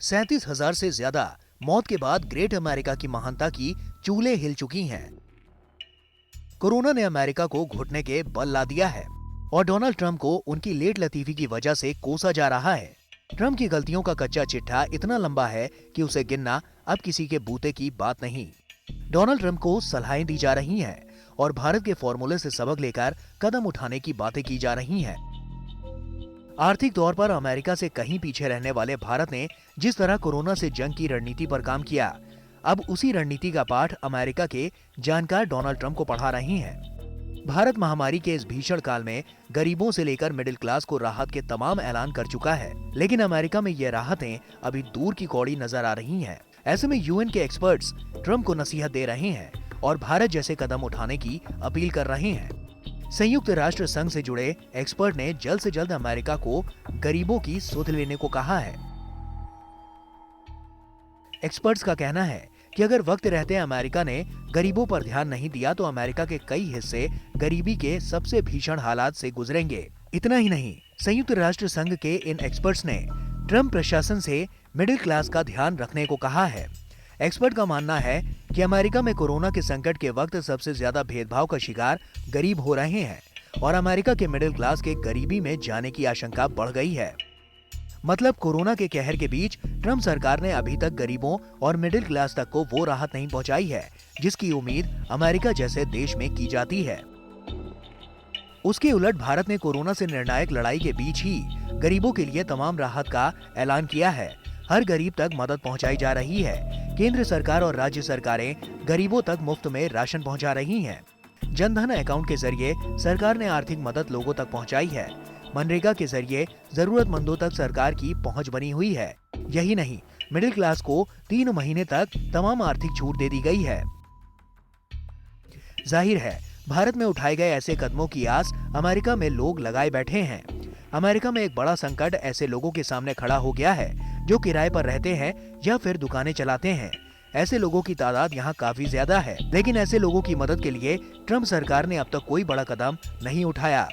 37,000 से ज्यादा मौत के बाद ग्रेट अमेरिका की महानता की चूलें हिल चुकी हैं। कोरोना ने अमेरिका को घुटने के बल ला दिया है और डोनाल्ड ट्रंप को उनकी लेट लतीफी की वजह से कोसा जा रहा है। ट्रंप की गलतियों का कच्चा चिट्ठा इतना लंबा है कि उसे गिनना अब किसी के बूते की बात नहीं। डोनाल्ड ट्रंप को सलाहें दी जा रही हैं और भारत के फॉर्मूले से सबक लेकर कदम उठाने की बातें की जा रही हैं। आर्थिक तौर पर अमेरिका से कहीं पीछे रहने वाले भारत ने जिस तरह कोरोना से जंग की रणनीति पर काम किया, अब उसी रणनीति का पाठ अमेरिका के जानकार डोनाल्ड ट्रंप को पढ़ा रहे हैं। भारत महामारी के इस भीषण काल में गरीबों से लेकर मिडिल क्लास को राहत के तमाम ऐलान कर चुका है, लेकिन अमेरिका में ये राहतें अभी दूर की कौड़ी नजर आ रही हैं। ऐसे में यूएन के एक्सपर्ट्स ट्रंप को नसीहत दे रहे हैं और भारत जैसे कदम उठाने की अपील कर रहे हैं। संयुक्त राष्ट्र संघ से जुड़े एक्सपर्ट ने जल्द से जल्द अमेरिका को गरीबों की सुध लेने को कहा है। एक्सपर्ट्स का कहना है कि अगर वक्त रहते अमेरिका ने गरीबों पर ध्यान नहीं दिया तो अमेरिका के कई हिस्से गरीबी के सबसे भीषण हालात से गुजरेंगे। इतना ही नहीं, संयुक्त राष्ट्र संघ के इन एक्सपर्ट्स ने ट्रंप प्रशासन से मिडिल क्लास का ध्यान रखने को कहा है। एक्सपर्ट का मानना है कि अमेरिका में कोरोना के संकट के वक्त सबसे ज्यादा भेदभाव का शिकार गरीब हो रहे हैं और अमेरिका के मिडिल क्लास के गरीबी में जाने की आशंका बढ़ गई है। मतलब कोरोना के कहर के बीच ट्रंप सरकार ने अभी तक गरीबों और मिडिल क्लास तक को वो राहत नहीं पहुंचाई है जिसकी उम्मीद अमेरिका जैसे देश में की जाती है। उसके उलट भारत ने कोरोना से निर्णायक लड़ाई के बीच ही गरीबों के लिए तमाम राहत का ऐलान किया है। हर गरीब तक मदद पहुंचाई जा रही है। केंद्र सरकार और राज्य सरकारें गरीबों तक मुफ्त में राशन पहुंचा रही हैं। जनधन अकाउंट के जरिए सरकार ने आर्थिक मदद लोगों तक पहुंचाई है। मनरेगा के जरिए जरूरतमंदों तक सरकार की पहुंच बनी हुई है। यही नहीं, मिडिल क्लास को 3 महीने तक तमाम आर्थिक छूट दे दी गई है। जाहिर है, भारत में उठाए गए ऐसे कदमों की आस अमेरिका में लोग लगाए बैठे हैं। अमेरिका में एक बड़ा संकट ऐसे लोगों के सामने खड़ा हो गया है जो किराए पर रहते हैं या फिर दुकानें चलाते हैं। ऐसे लोगों की तादाद यहाँ काफी ज्यादा है, लेकिन ऐसे लोगों की मदद के लिए ट्रंप सरकार ने अब तक कोई बड़ा कदम नहीं उठाया।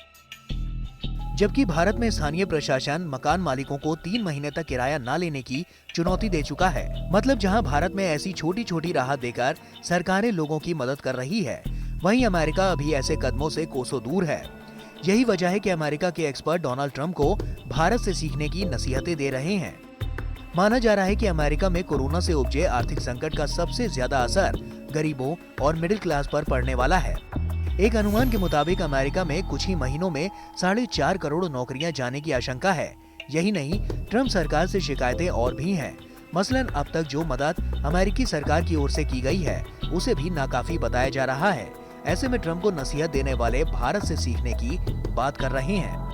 जबकि भारत में स्थानीय प्रशासन मकान मालिकों को 3 महीने तक किराया न लेने की चुनौती दे चुका है। मतलब जहां भारत में ऐसी छोटी छोटी राहत देकर सरकारें लोगों की मदद कर रही है, वहीं अमेरिका अभी ऐसे कदमों से कोसों दूर है। यही वजह है कि अमेरिका के एक्सपर्ट डोनाल्ड ट्रंप को भारत से सीखने की नसीहतें दे रहे हैं। माना जा रहा है कि अमेरिका में कोरोना से उपजे आर्थिक संकट का सबसे ज्यादा असर गरीबों और मिडिल क्लास पर पड़ने वाला है। एक अनुमान के मुताबिक अमेरिका में कुछ ही महीनों में 4.5 करोड़ नौकरियां जाने की आशंका है। यही नहीं, ट्रंप सरकार से शिकायतें और भी हैं। मसलन अब तक जो मदद अमेरिकी सरकार की ओर से की गई है उसे भी नाकाफी बताया जा रहा है। ऐसे में ट्रंप को नसीहत देने वाले भारत से सीखने की बात कर रहे हैं।